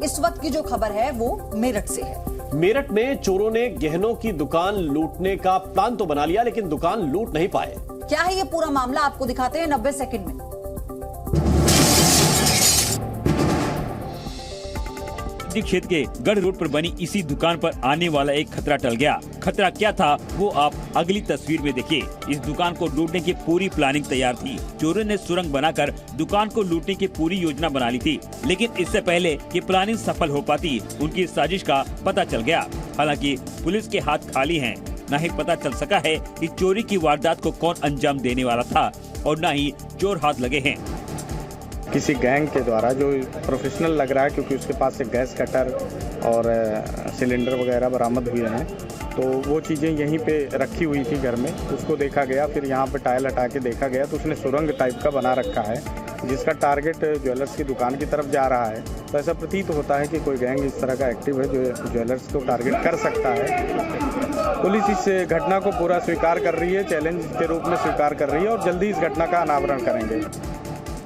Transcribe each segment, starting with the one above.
इस वक्त की जो खबर है वो मेरठ से है। मेरठ में चोरों ने गहनों की दुकान लूटने का प्लान तो बना लिया, लेकिन दुकान लूट नहीं पाए। क्या है ये पूरा मामला, आपको दिखाते हैं 90 सेकंड में। क्षेत्र के गढ़ रोड पर बनी इसी दुकान पर आने वाला एक खतरा टल गया। खतरा क्या था वो आप अगली तस्वीर में देखिए। इस दुकान को लूटने की पूरी प्लानिंग तैयार थी। चोरों ने सुरंग बनाकर दुकान को लूटने की पूरी योजना बना ली थी, लेकिन इससे पहले कि प्लानिंग सफल हो पाती उनकी साजिश का पता चल गया। हालांकि पुलिस के हाथ खाली हैं। न ही पता चल सका है कि चोरी की वारदात को कौन अंजाम देने वाला था और न ही चोर हाथ लगे हैं। किसी गैंग के द्वारा, जो प्रोफेशनल लग रहा है क्योंकि उसके पास से गैस कटर और सिलेंडर वगैरह बरामद हुए हैं, तो वो चीज़ें यहीं पे रखी हुई थी घर में। उसको देखा गया, फिर यहाँ पे टाइल हटा के देखा गया तो उसने सुरंग टाइप का बना रखा है जिसका टारगेट ज्वेलर्स की दुकान की तरफ जा रहा है। तो ऐसा प्रतीत होता है कि कोई गैंग इस तरह का एक्टिव है जो ज्वेलर्स को टारगेट कर सकता है। पुलिस इस घटना को पूरा स्वीकार कर रही है, चैलेंज के रूप में स्वीकार कर रही है और जल्दी इस घटना का अनावरण करेंगे।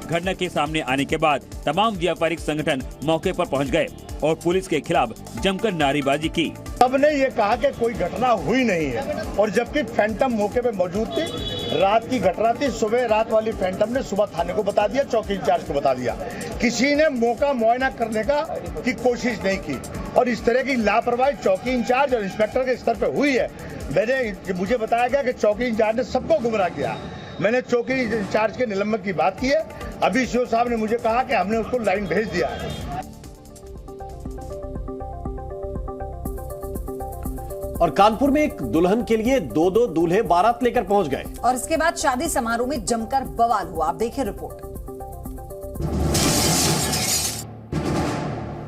घटना के सामने आने के बाद तमाम व्यापारिक संगठन मौके पर पहुंच गए और पुलिस के खिलाफ जमकर नारेबाजी की। सबने ये कहा कि कोई घटना हुई नहीं है और जबकि फैंटम मौके पे मौजूद थी। रात की घटना थी, सुबह रात वाली फैंटम ने सुबह थाने को बता दिया, चौकी इंचार्ज को बता दिया। किसी ने मौका मुआयना करने की कोशिश नहीं की और इस तरह की लापरवाही चौकी इंचार्ज और इंस्पेक्टर के स्तर पे हुई है। मुझे बताया गया कि चौकी इंचार्ज ने सबको गुमराह किया। मैंने चौकी इंचार्ज के निलंबन की बात की है। अभी सीओ साहब ने मुझे कहा कि हमने उसको लाइन भेज दिया है। और कानपुर में एक दुल्हन के लिए दो दूल्हे बारात लेकर पहुंच गए और इसके बाद शादी समारोह में जमकर बवाल हुआ। आप देखिए रिपोर्ट।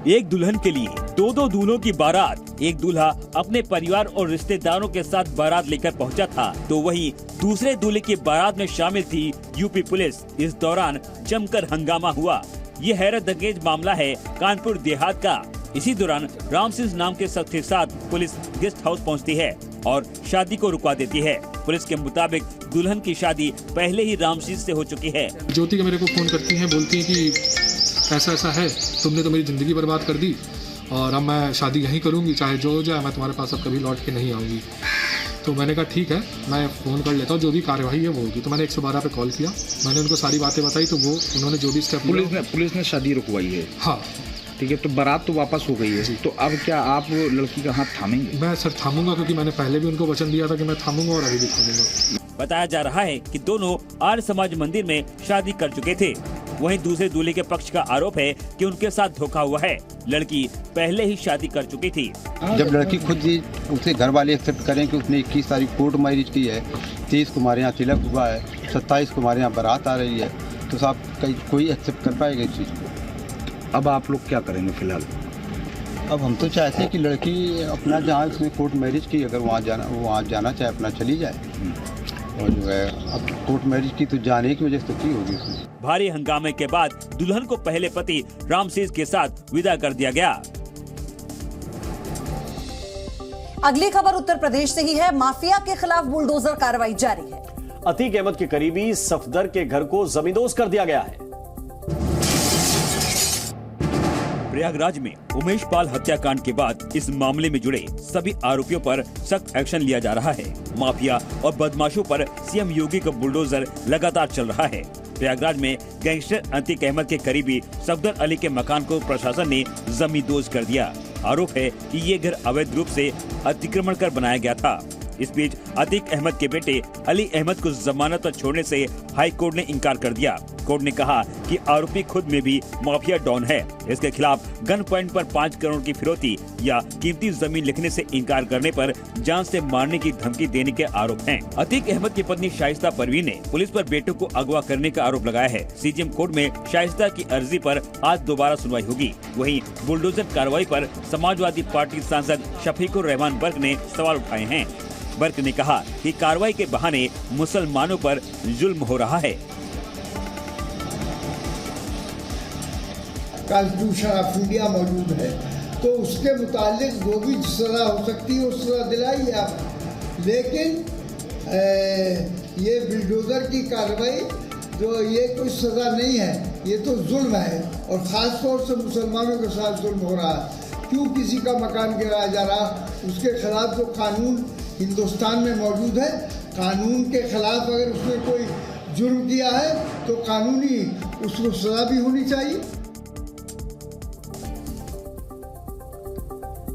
एक दुल्हन के लिए दो दूल्हों की बारात। एक दूल्हा अपने परिवार और रिश्तेदारों के साथ बारात लेकर पहुंचा था, तो वहीं दूसरे दूल्हे की बारात में शामिल थी यूपी पुलिस। इस दौरान जमकर हंगामा हुआ। ये हैरतअंगेज मामला है कानपुर देहात का। इसी दौरान रामसिंह नाम के शख्स के साथ पुलिस गेस्ट हाउस पहुंचती है और शादी को रुकवा देती है। पुलिस के मुताबिक दुल्हन की शादी पहले ही रामसिंह से हो चुकी है। ज्योति का मेरे को फोन करती हैं, बोलती हैं कि ऐसा ऐसा है, तुमने तो मेरी जिंदगी बर्बाद कर दी और अब मैं शादी यहीं करूंगी, चाहे जो हो जाए, मैं तुम्हारे पास अब कभी लौट के नहीं आऊँगी। तो मैंने कहा ठीक है, मैं फ़ोन कर लेता हूँ, जो भी कार्यवाही है वो होगी। तो मैंने 112 पे कॉल किया, मैंने उनको सारी बातें बताई, तो वो उन्होंने जो भी स्टेप पुलिस ने शादी रुकवाई है। हाँ ठीक है, तो बारात तो वापस हो गई है, तो अब क्या आप लड़की का हाथ थामेंगे? मैं सर थामूंगा, क्योंकि मैंने पहले भी उनको वचन दिया था कि मैं थामूंगा और अभी भी थामूंगा। बताया जा रहा है कि दोनों आर्य समाज मंदिर में शादी कर चुके थे। वहीं दूसरे दूल्हे के पक्ष का आरोप है कि उनके साथ धोखा हुआ है। लड़की पहले ही शादी कर चुकी थी। जब लड़की खुद ही उसे घर वाले एक्सेप्ट करें कि उसने 21 तारीख कोर्ट मैरिज की है, 30 को हमारे यहाँ तिलक हुआ है, 27 को हमारे यहाँ बारात आ रही है, तो साहब कोई एक्सेप्ट कर पाएगा इस चीज़ को? अब आप लोग क्या करेंगे फिलहाल? अब हम तो चाहते हैं कि लड़की अपना जहाँ उसने कोर्ट मैरिज की, अगर वहाँ जाना चाहे अपना चली जाए। और जो है अब कोर्ट मैरिज की तो जाने की वजह से की होगी उसने। भारी हंगामे के बाद दुल्हन को पहले पति रामसिंह के साथ विदा कर दिया गया। अगली खबर उत्तर प्रदेश से ही है। माफिया के खिलाफ बुलडोजर कार्रवाई जारी है। अतीक अहमद के करीबी सफदर के घर को जमींदोज कर दिया गया है। प्रयागराज में उमेश पाल हत्याकांड के बाद इस मामले में जुड़े सभी आरोपियों पर सख्त एक्शन लिया जा रहा है। माफिया और बदमाशों पर सीएम योगी का बुलडोजर लगातार चल रहा है। प्रयागराज में गैंगस्टर अतीक अहमद के करीबी सफदर अली के मकान को प्रशासन ने जमींदोज कर दिया। आरोप है कि ये घर अवैध रूप से अतिक्रमण कर बनाया गया था। इस बीच अतीक अहमद के बेटे अली अहमद को जमानत पर छोड़ने से हाई कोर्ट ने इनकार कर दिया। कोर्ट ने कहा कि आरोपी खुद में भी माफिया डॉन है। इसके खिलाफ गन पॉइंट पर 5 करोड़ की फिरौती या कीमती जमीन लिखने से इनकार करने पर जान से मारने की धमकी देने के आरोप हैं। अतीक अहमद की पत्नी शाइस्ता परवीन ने पुलिस पर बेटों को अगवा करने का आरोप लगाया है। सीजेएम कोर्ट में शाइस्ता की अर्जी पर आज दोबारा सुनवाई होगी। वहीं बुलडोजर कार्रवाई पर समाजवादी पार्टी सांसद शफीकुर रहमान बर्क ने सवाल उठाए हैं। बर्क ने कहा कि कार्रवाई के बहाने मुसलमानों पर जुल्म हो रहा है। कॉन्स्टिट्यूशन ऑफ इंडिया मौजूद है, तो उसके मुतालिक जो भी सजा हो सकती है उस सजा दिलाइए आप। लेकिन ये बुलडोजर की कार्रवाई जो ये कोई सज़ा नहीं है, ये तो जुल्म है और ख़ास तौर से मुसलमानों के साथ जुल्म हो रहा है। क्यों किसी का मकान गिराया जा रहा, उसके खिलाफ जो कानून हिंदुस्तान में मौजूद है, कानून के खिलाफ अगर उसने कोई जुर्म किया है तो कानूनी उसको सजा भी होनी चाहिए।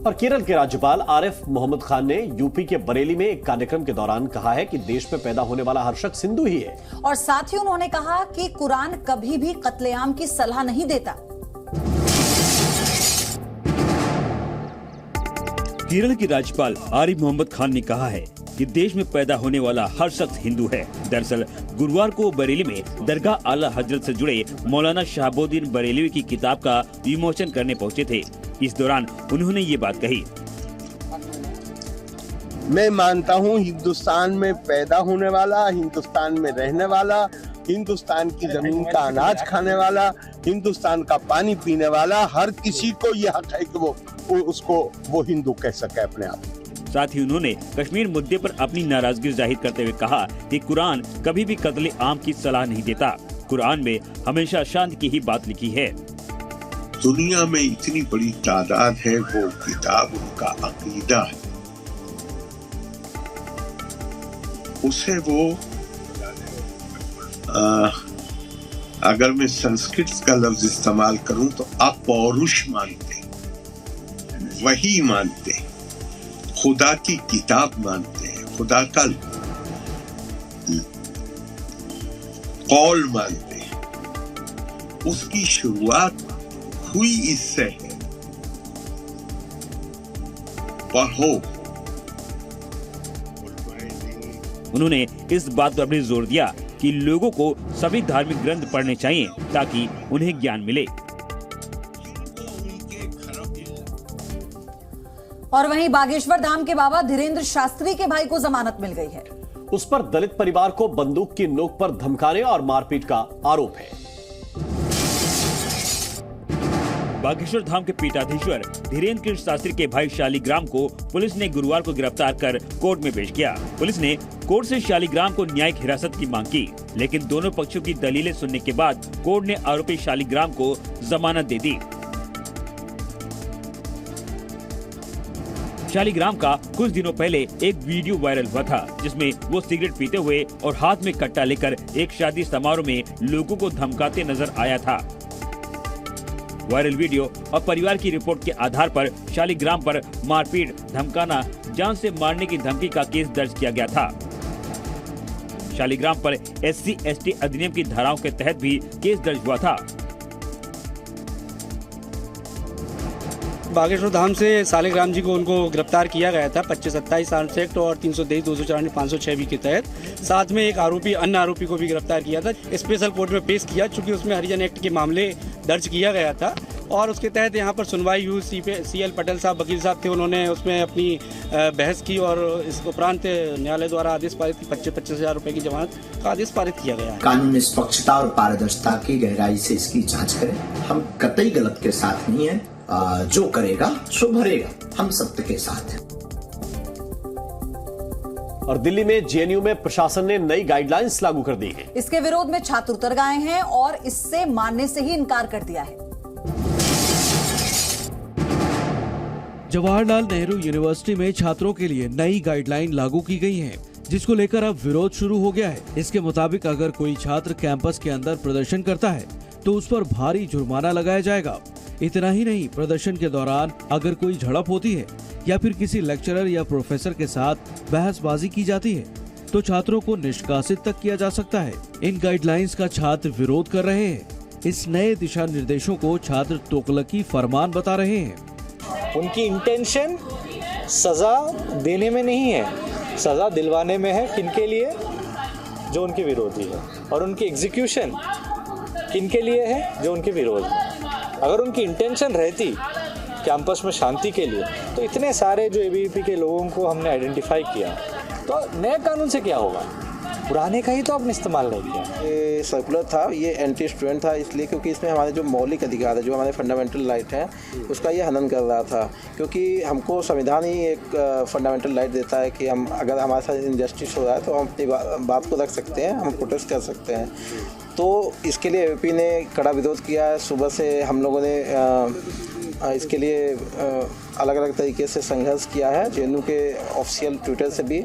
और केरल के राज्यपाल आरिफ मोहम्मद खान ने यूपी के बरेली में एक कार्यक्रम के दौरान कहा है कि देश में पैदा होने वाला हर शख्स हिंदू ही है। और साथ ही उन्होंने कहा कि कुरान कभी भी कत्लेआम की सलाह नहीं देता। केरल की राज्यपाल आरिफ मोहम्मद खान ने कहा है कि देश में पैदा होने वाला हर शख्स हिंदू है। दरअसल गुरुवार को बरेली में दरगाह आला हजरत से जुड़े मौलाना शहाबुद्दीन बरेलवी की किताब का विमोचन करने पहुंचे थे। इस दौरान उन्होंने ये बात कही। मैं मानता हूँ हिंदुस्तान में पैदा होने वाला, हिंदुस्तान में रहने वाला, हिंदुस्तान की जमीन का अनाज खाने वाला, हिंदुस्तान का पानी पीने वाला हर किसी को यह हक है कि वो हिंदू कह सके अपने आप। साथ ही उन्होंने कश्मीर मुद्दे पर अपनी नाराजगी जाहिर करते हुए कहा कि कुरान कभी भी कत्ले आम की सलाह नहीं देता। कुरान में हमेशा शांति की ही बात लिखी है। दुनिया में इतनी बड़ी तादाद है, वो किताब उनका अकीदा है, उसे वो अगर मैं संस्कृत का लफ्ज इस्तेमाल करूं तो अपौरुष मानते, वही मानते, खुदा की किताब मानते हैं, खुदा का कौल मानते हैं। उसकी शुरुआत हुई इससे है, पढ़ो। उन्होंने इस बात पर भी जोर दिया कि लोगों को सभी धार्मिक ग्रंथ पढ़ने चाहिए ताकि उन्हें ज्ञान मिले। और वहीं बागेश्वर धाम के बाबा धीरेन्द्र शास्त्री के भाई को जमानत मिल गई है। उस पर दलित परिवार को बंदूक की नोक पर धमकाने और मारपीट का आरोप है। बागेश्वर धाम के पीठाधीश्वर धीरेन्द्र कृष्ण शास्त्री के भाई शालिग्राम को पुलिस ने गुरुवार को गिरफ्तार कर कोर्ट में पेश किया। पुलिस ने कोर्ट से शालिग्राम को न्यायिक हिरासत की मांग की, लेकिन दोनों पक्षों की दलीलें सुनने के बाद कोर्ट ने आरोपी शालिग्राम को जमानत दे दी। शालिग्राम का कुछ दिनों पहले एक वीडियो वायरल हुआ था, जिसमें वो सिगरेट पीते हुए और हाथ में कट्टा लेकर एक शादी समारोह में लोगों को धमकाते नजर आया था। वायरल वीडियो और परिवार की रिपोर्ट के आधार पर शालिग्राम पर मारपीट, धमकाना, जान से मारने की धमकी का केस दर्ज किया गया था। शालिग्राम पर SC/ST अधिनियम की धाराओं के तहत भी केस दर्ज हुआ था। बागेश्वर धाम से शालिग्राम जी को उनको गिरफ्तार किया गया था 25-27 आर्म्स एक्ट और 323, 294, 506 भी के तहत। साथ में एक आरोपी, अन्य आरोपी को भी गिरफ्तार किया था, स्पेशल कोर्ट में पेश किया, चूंकि उसमें हरिजन एक्ट के मामले दर्ज किया गया था और उसके तहत यहाँ पर सुनवाई हुई। CL पटेल साहब वकील साहब थे, उन्होंने उसमें अपनी बहस की और इस उपरांत न्यायालय द्वारा आदेश पारित की 25,000 रुपए की जमानत का आदेश पारित किया गया है। कानून निष्पक्षता और पारदर्शिता की गहराई से इसकी जांच करें। हम कतई गलत के साथ नहीं है, जो करेगा सो भरेगा, हम सत्य के साथ हैं। और दिल्ली में JNU में प्रशासन ने नई गाइडलाइंस लागू कर दी है। इसके विरोध में छात्र उतर गए हैं और इससे मानने से ही इनकार कर दिया है। जवाहरलाल नेहरू यूनिवर्सिटी में छात्रों के लिए नई गाइडलाइन लागू की गई है, जिसको लेकर अब विरोध शुरू हो गया है। इसके मुताबिक अगर कोई छात्र कैंपस के अंदर प्रदर्शन करता है तो उस पर भारी जुर्माना लगाया जाएगा। इतना ही नहीं, प्रदर्शन के दौरान अगर कोई झड़प होती है या फिर किसी लेक्चरर या प्रोफेसर के साथ बहसबाजी की जाती है तो छात्रों को निष्कासित तक किया जा सकता है। इन गाइडलाइंस का छात्र विरोध कर रहे हैं। इस नए दिशा निर्देशों को छात्र तोकलकी फरमान बता रहे हैं। उनकी इंटेंशन सजा देने में नहीं है, सजा दिलवाने में है। किनके लिए? जो उनके विरोधी है। और उनकी एग्जीक्यूशन किनके लिए है? जो उनके विरोध है। अगर उनकी इंटेंशन रहती कैंपस में शांति के लिए तो इतने सारे जो ABVP के लोगों को हमने आइडेंटिफाई किया, तो नए कानून से क्या होगा? पुराने का ही तो आपने इस्तेमाल नहीं किया। ये सर्कुलर था, ये एंटी स्टूडेंट था इसलिए क्योंकि इसमें हमारे जो मौलिक अधिकार है, जो हमारे फंडामेंटल राइट हैं, उसका ये हनन कर रहा था। क्योंकि हमको संविधान ही एक फंडामेंटल राइट देता है कि हम अगर हमारे साथ इनजस्टिस हो रहा है तो हम अपनी बात को रख सकते हैं, हम प्रोटेस्ट कर सकते हैं। तो इसके लिए एबीपी ने कड़ा विरोध किया है। सुबह से हम लोगों ने इसके लिए अलग अलग तरीके से संघर्ष किया है। जेएनयू के ऑफिशियल ट्विटर से भी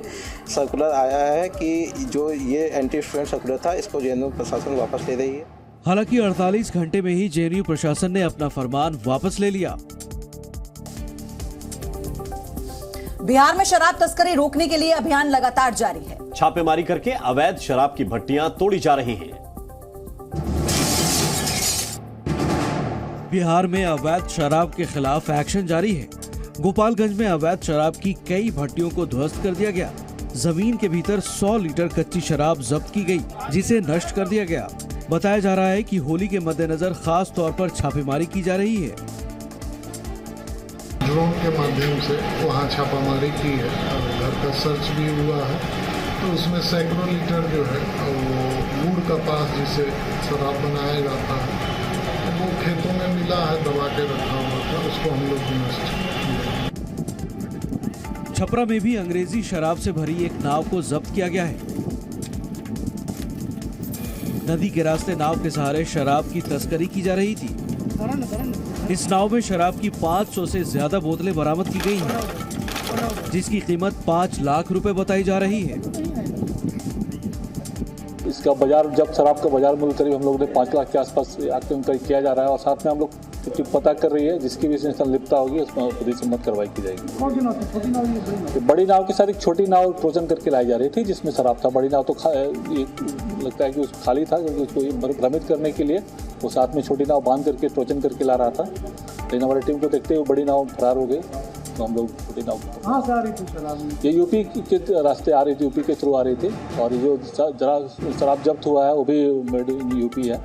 सर्कुलर आया है कि जो ये एंटी स्टूडेंट सर्कुलर था, इसको जेएनयू प्रशासन वापस ले रही है। हालांकि 48 घंटे में ही जेएनयू प्रशासन ने अपना फरमान वापस ले लिया। बिहार में शराब तस्करी रोकने के लिए अभियान लगातार जारी है। छापेमारी करके अवैध शराब की भट्टियां तोड़ी जा रही हैं। बिहार में अवैध शराब के खिलाफ एक्शन जारी है। गोपालगंज में अवैध शराब की कई भट्टियों को ध्वस्त कर दिया गया। जमीन के भीतर 100 लीटर कच्ची शराब जब्त की गई, जिसे नष्ट कर दिया गया। बताया जा रहा है कि होली के मद्देनजर खास तौर पर छापेमारी की जा रही है। ड्रोन के माध्यम से वहाँ छापामारी की है और घर का सर्च भी हुआ है। तो उसमें सैकड़ों लीटर जो है वो मूड़ का पास जिसे शराब बनाया जाता है, वो खेतों में मिला है, दबा के रखा हुआ था, उसको हम लोग नष्ट किया। छपरा में भी अंग्रेजी शराब से भरी एक नाव को जब्त किया गया है। नदी के रास्ते नाव के सहारे शराब की तस्करी की जा रही थी। इस नाव में शराब की 500 से ज्यादा बोतलें बरामद की गई हैं, जिसकी कीमत 5 लाख रुपए बताई जा रही है। इसका बाजार, जब शराब का बाजार मूल्य करीब हम लोग ने 5 लाख के आसपास आकलन किया जा रहा है और साथ में हम लोग पता कर रही है जिसकी भी इसमें संलिप्तता होगी उसमें पुलिस से मत कार्रवाई की जाएगी। बड़ी नाव के साथ एक छोटी नाव ट्रोजन करके लाई जा रही थी जिसमें शराब था। बड़ी नाव तो लगता है कि उस खाली था, क्योंकि उसको भ्रमित करने के लिए वो साथ में छोटी नाव बांध करके ट्रोजन करके ला रहा था। लेकिन हमारी टीम को देखते हुए बड़ी नाव फरार हो गई, तो हम लोग छोटी नाव ये यूपी के रास्ते आ रही थी, यूपी के थ्रू आ रही थी। और जो शराब जब्त हुआ है वो भी मेड इन यूपी है।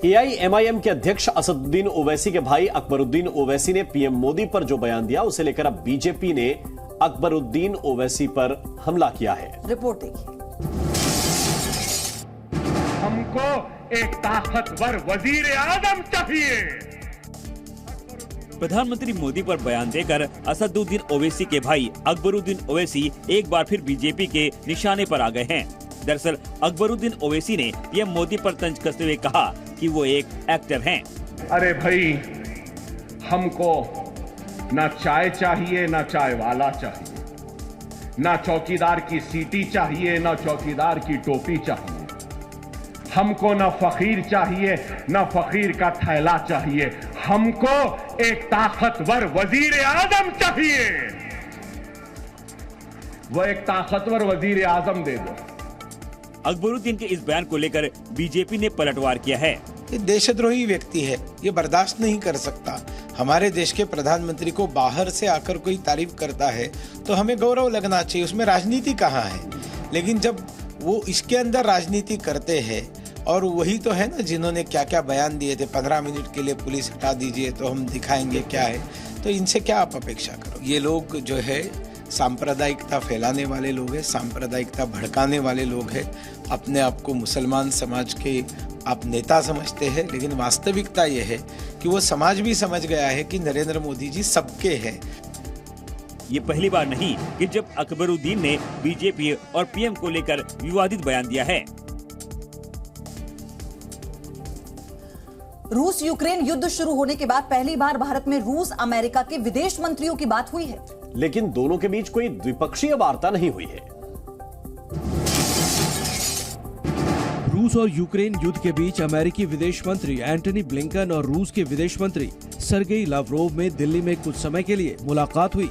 एआईएमआईएम के अध्यक्ष असदुद्दीन ओवैसी के भाई अकबरुद्दीन ओवैसी ने पीएम मोदी पर जो बयान दिया, उसे लेकर अब बीजेपी ने अकबरुद्दीन ओवैसी पर हमला किया है। रिपोर्ट देखिए। हमको एक ताकतवर वजीर आजम चाहिए। प्रधानमंत्री मोदी पर बयान देकर असदुद्दीन ओवैसी के भाई अकबरुद्दीन ओवैसी एक बार फिर बीजेपी के निशाने पर आ गए हैं। दरअसल अकबरुद्दीन ओवैसी ने पीएम मोदी पर तंज कसते हुए कहा कि वो एक एक्टर हैं। अरे भाई, हमको ना चाय चाहिए, ना चाय वाला चाहिए, ना चौकीदार की सीटी चाहिए, ना चौकीदार की टोपी चाहिए। हमको ना फकीर चाहिए, ना फकीर का थैला चाहिए। हमको एक ताकतवर वजीर आजम चाहिए। वो एक ताकतवर वजीर आजम दे दो। अकबरुद्दीन के इस बयान को लेकर बीजेपी ने पलटवार किया है। ये देशद्रोही व्यक्ति है, ये बर्दाश्त नहीं कर सकता। हमारे देश के प्रधानमंत्री को बाहर से आकर कोई तारीफ करता है तो हमें गौरव लगना चाहिए, उसमें राजनीति कहाँ है। लेकिन जब वो इसके अंदर राजनीति करते हैं, और वही तो है ना जिन्होंने क्या क्या बयान दिए थे, 15 मिनट के लिए पुलिस हटा दीजिए तो हम दिखाएंगे क्या है, तो इनसे क्या आप अपेक्षा करो। ये लोग जो है सांप्रदायिकता फैलाने वाले लोग हैं, सांप्रदायिकता भड़काने वाले लोग हैं। अपने आप को मुसलमान समाज के आप नेता समझते हैं, लेकिन वास्तविकता ये है कि वो समाज भी समझ गया है कि नरेंद्र मोदी जी सबके हैं। ये पहली बार नहीं कि जब अकबरुद्दीन ने बीजेपी और पीएम को लेकर विवादित बयान दिया है। रूस यूक्रेन युद्ध शुरू होने के बाद पहली बार भारत में रूस अमेरिका के विदेश मंत्रियों की बात हुई है, लेकिन दोनों के बीच कोई द्विपक्षीय वार्ता नहीं हुई है। रूस और यूक्रेन युद्ध के बीच अमेरिकी विदेश मंत्री एंटनी ब्लिंकन और रूस के विदेश मंत्री सर्गेई लावरोव में दिल्ली में कुछ समय के लिए मुलाकात हुई।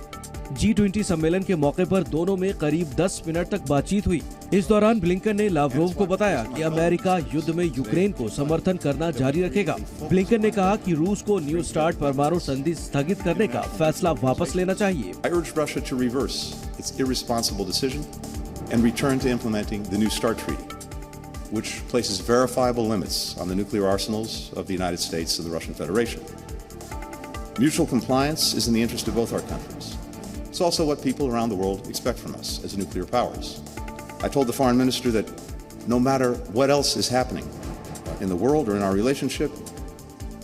G20 सम्मेलन के मौके पर दोनों में करीब 10 मिनट तक बातचीत हुई। इस दौरान ब्लिंकन ने लावरोव को बताया कि अमेरिका युद्ध में यूक्रेन को समर्थन करना जारी रखेगा। ब्लिंकन ने कहा कि रूस को न्यू स्टार्ट परमाणु संधि स्थगित करने का फैसला वापस लेना चाहिए। I urge Russia to reverse its irresponsible decision and return to implementing the New START treaty, which places verifiable limits on the nuclear arsenals of the United States and the Russian Federation. Mutual compliance is in the interest of both our countries. It's also what people around the world expect from us as nuclear powers. I told the foreign minister that no matter what else is happening in the world or in our relationship,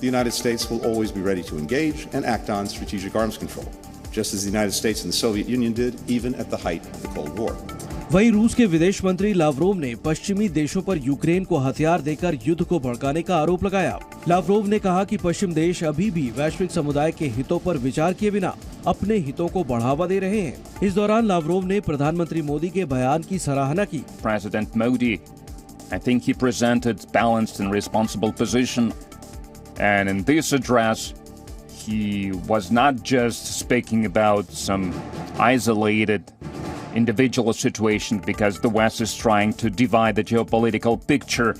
the United States will always be ready to engage and act on strategic arms control, just as the United States and the Soviet Union did even at the height of the Cold War. वहीं रूस के विदेश मंत्री Lavrov ने पश्चिमी देशों पर Ukraine को हथियार देकर युद्ध को भड़काने का आरोप लगाया। लावरोव ने कहा कि पश्चिम देश अभी भी वैश्विक समुदाय के हितों पर विचार किए बिना अपने हितों को बढ़ावा दे रहे हैं। इस दौरान लावरोव ने प्रधानमंत्री मोदी के बयान की सराहना की। President Modi, I think he presented balanced and responsible position, and in this address, he was not just speaking about some isolated individual situation because the West is trying to divide the geopolitical picture.